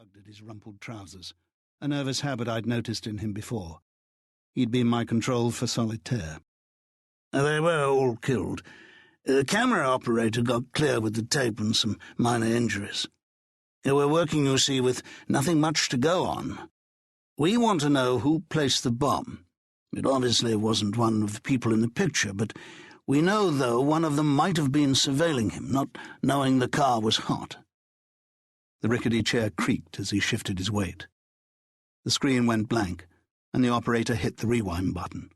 tugged at his rumpled trousers, a nervous habit I'd noticed in him before. He'd been my control for solitaire. They were all killed. The camera operator got clear with the tape and some minor injuries. We're working, you see, with nothing much to go on. We want to know who placed the bomb. It obviously wasn't one of the people in the picture, but we know, though, one of them might have been surveilling him, not knowing the car was hot. The rickety chair creaked as he shifted his weight. The screen went blank, and the operator hit the rewind button.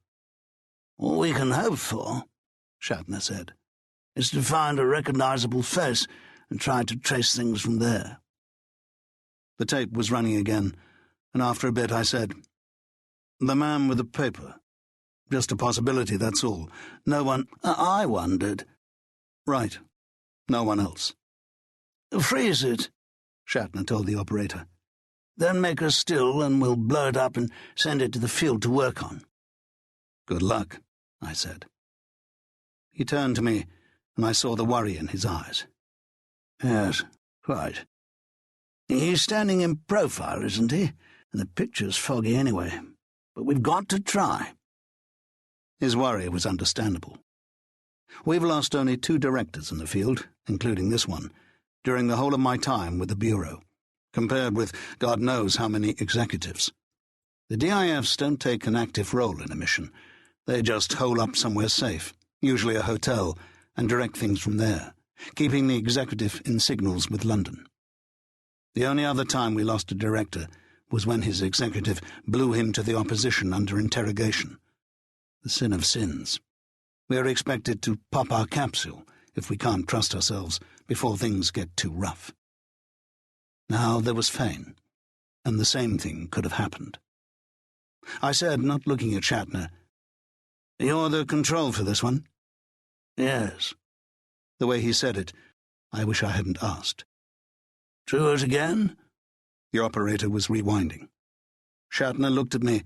All we can hope for, Shatner said, is to find a recognizable face and try to trace things from there. The tape was running again, and after a bit I said, "The man with the paper. Just a possibility, that's all. No one—" I wondered. "Right. No one else." "Freeze it," Shatner told the operator. "Then make us still and we'll blow it up and send it to the field to work on." "Good luck," I said. He turned to me, and I saw the worry in his eyes. "Yes, quite. He's standing in profile, isn't he? And the picture's foggy anyway. But we've got to try." His worry was understandable. We've lost only 2 directors in the field, including this one, during the whole of my time with the Bureau, compared with God knows how many executives. The DIFs don't take an active role in a mission. They just hole up somewhere safe, usually a hotel, and direct things from there, keeping the executive in signals with London. The only other time we lost a director was when his executive blew him to the opposition under interrogation. The sin of sins. We are expected to pop our capsule if we can't trust ourselves before things get too rough. Now there was Fane, and the same thing could have happened. I said, not looking at Shatner, "You're the control for this one?" "Yes." The way he said it, I wish I hadn't asked. "Do it again?" The operator was rewinding. Shatner looked at me,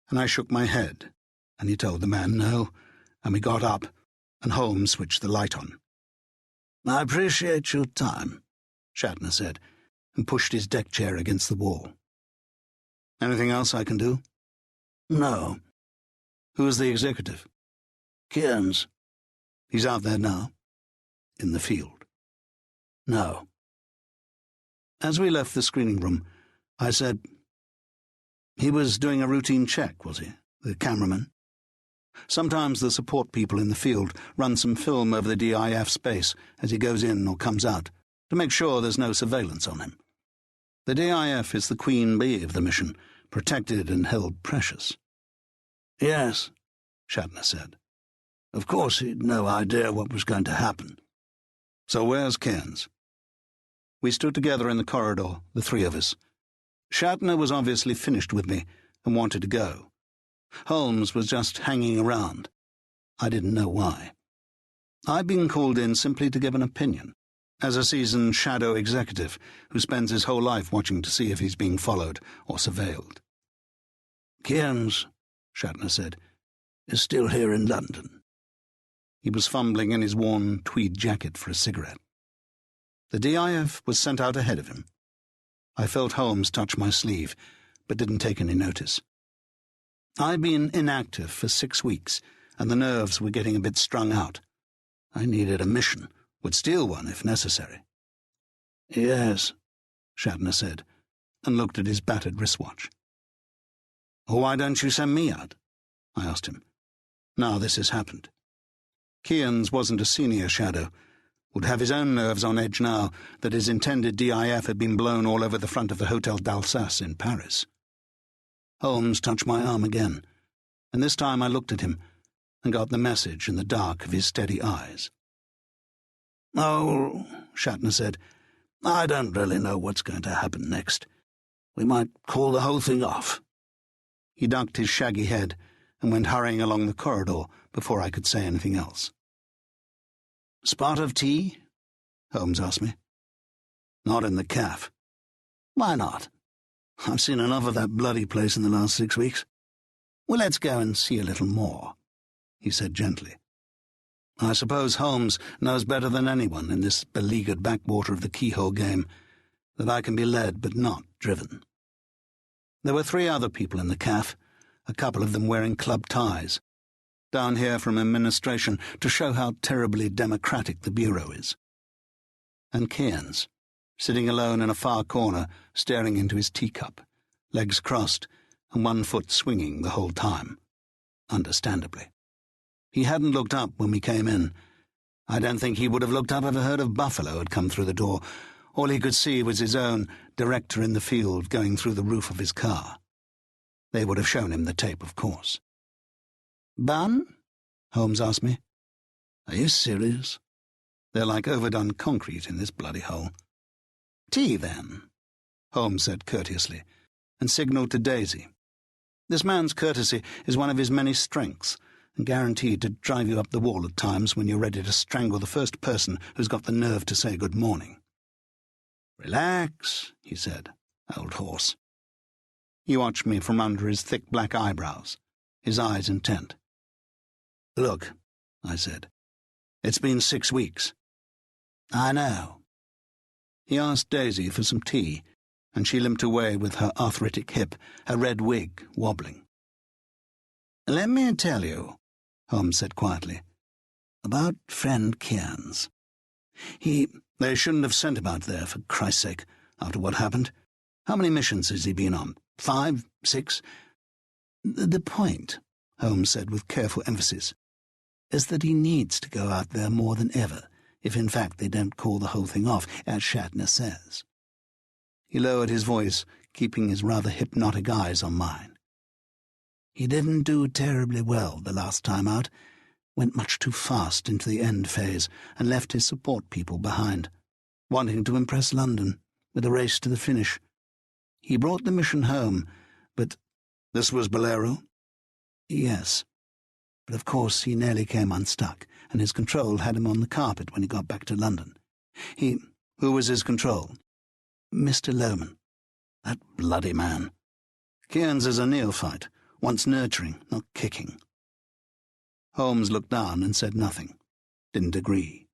and I shook my head, and he told the man no, and we got up, and Holmes switched the light on. "I appreciate your time," Shatner said, and pushed his deck chair against the wall. "Anything else I can do?" "No." "Who's the executive?" "Kearns." "He's out there now?" "In the field." "No." As we left the screening room, I said, "He was doing a routine check, was he, the cameraman? Sometimes the support people in the field run some film over the DIF space as he goes in or comes out, to make sure there's no surveillance on him. The DIF is the queen bee of the mission, protected and held precious." "Yes," Shatner said. "Of course he'd no idea what was going to happen." "So where's Kearns?" We stood together in the corridor, the 3 of us. Shatner was obviously finished with me and wanted to go. Holmes was just hanging around. I didn't know why. I'd been called in simply to give an opinion, as a seasoned shadow executive who spends his whole life watching to see if he's being followed or surveilled. "Kearns," Shatner said, "is still here in London." He was fumbling in his worn tweed jacket for a cigarette. The DIF was sent out ahead of him. I felt Holmes touch my sleeve, but didn't take any notice. I'd been inactive for 6 weeks, and the nerves were getting a bit strung out. I needed a mission, would steal one if necessary. "Yes," Shatner said, and looked at his battered wristwatch. "Why don't you send me out?" I asked him. Now this has happened. Kearns wasn't a senior shadow, would have his own nerves on edge now that his intended DIF had been blown all over the front of the Hotel d'Alsace in Paris. Holmes touched my arm again, and this time I looked at him and got the message in the dark of his steady eyes. "Oh," Shatner said, "I don't really know what's going to happen next. We might call the whole thing off." He ducked his shaggy head and went hurrying along the corridor before I could say anything else. "Spot of tea?" Holmes asked me. "Not in the cafe." "Why not? I've seen enough of that bloody place in the last 6 weeks." "Well, let's go and see a little more," he said gently. I suppose Holmes knows better than anyone in this beleaguered backwater of the keyhole game that I can be led but not driven. There were 3 other people in the cafe, a couple of them wearing club ties, down here from administration to show how terribly democratic the Bureau is. And Cairns, sitting alone in a far corner, staring into his teacup, legs crossed and one foot swinging the whole time, understandably. He hadn't looked up when we came in. I don't think he would have looked up if a herd of buffalo had come through the door. All he could see was his own director in the field going through the roof of his car. They would have shown him the tape, of course. "Bun?" Holmes asked me. "Are you serious? They're like overdone concrete in this bloody hole." "Tea, then," Holmes said courteously, and signalled to Daisy. This man's courtesy is one of his many strengths, and guaranteed to drive you up the wall at times when you're ready to strangle the first person who's got the nerve to say good morning. "Relax," he said, "old horse." He watched me from under his thick black eyebrows, his eyes intent. "Look," I said, "it's been 6 weeks." "I know." He asked Daisy for some tea, and she limped away with her arthritic hip, her red wig wobbling. "Let me tell you," Holmes said quietly, "about friend Cairns. They shouldn't have sent him out there, for Christ's sake, after what happened. How many missions has he been on? 5, 6? The point," Holmes said with careful emphasis, "is that he needs to go out there more than ever, if in fact they don't call the whole thing off, as Shatner says." He lowered his voice, keeping his rather hypnotic eyes on mine. "He didn't do terribly well the last time out, went much too fast into the end phase and left his support people behind, wanting to impress London with a race to the finish. He brought the mission home, but—" "This was Bolero?" "Yes. But of course he nearly came unstuck, and his control had him on the carpet when he got back to London. Who was his control?" "Mr. Lohman." "That bloody man. Cairns is a neophyte, wants nurturing, not kicking." Holmes looked down and said nothing, didn't agree.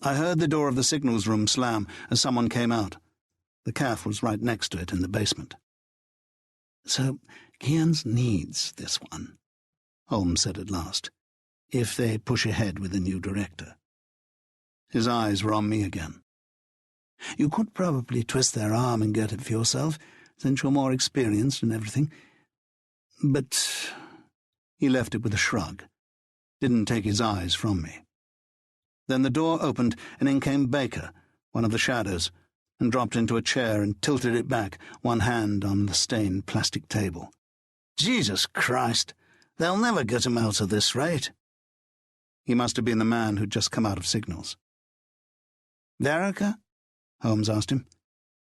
I heard the door of the signals room slam as someone came out. The cafe was right next to it in the basement. "So Cairns needs this one," Holmes said at last, "if they push ahead with the new director." His eyes were on me again. "You could probably twist their arm and get it for yourself, since you're more experienced and everything. But—" He left it with a shrug, didn't take his eyes from me. Then the door opened and in came Baker, one of the shadows, and dropped into a chair and tilted it back, one hand on the stained plastic table. "Jesus Christ! They'll never get him out at this rate." He must have been the man who'd just come out of signals. "Vereker?" Holmes asked him.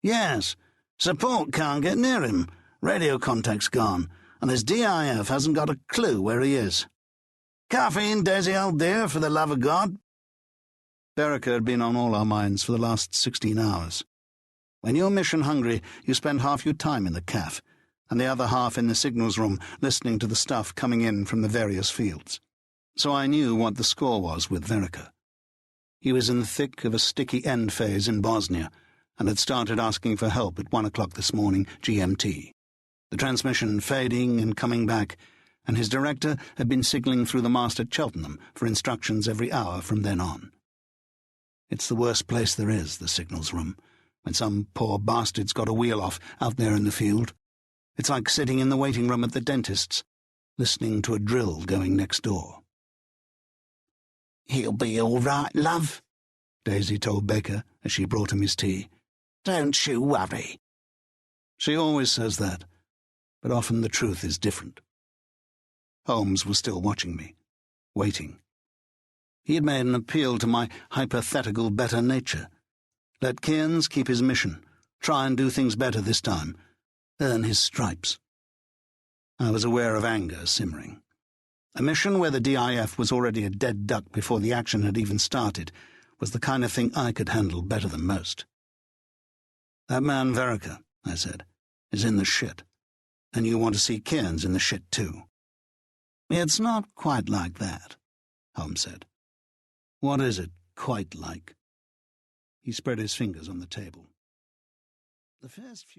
"Yes. Support can't get near him. Radio contact's gone, and his DIF hasn't got a clue where he is. Caffeine, Daisy, old dear, for the love of God." Vereker had been on all our minds for the last 16 hours. When you're mission-hungry, you spend half your time in the cafe, and the other half in the signals room, listening to the stuff coming in from the various fields. So I knew what the score was with Vereker. He was in the thick of a sticky end phase in Bosnia, and had started asking for help at 1 o'clock this morning, GMT. The transmission fading and coming back, and his director had been signalling through the mast at Cheltenham for instructions every hour from then on. It's the worst place there is, the signals room, when some poor bastard's got a wheel off out there in the field. It's like sitting in the waiting room at the dentist's, listening to a drill going next door. "He'll be all right, love," Daisy told Baker as she brought him his tea. "Don't you worry." She always says that, but often the truth is different. Holmes was still watching me, waiting. He had made an appeal to my hypothetical better nature. Let Cairns keep his mission, try and do things better this time, earn his stripes. I was aware of anger simmering. A mission where the DIF was already a dead duck before the action had even started was the kind of thing I could handle better than most. "That man Vereker," I said, "is in the shit, and you want to see Cairns in the shit too." "It's not quite like that," Holmes said. "What is it quite like?" He spread his fingers on the table. "The first few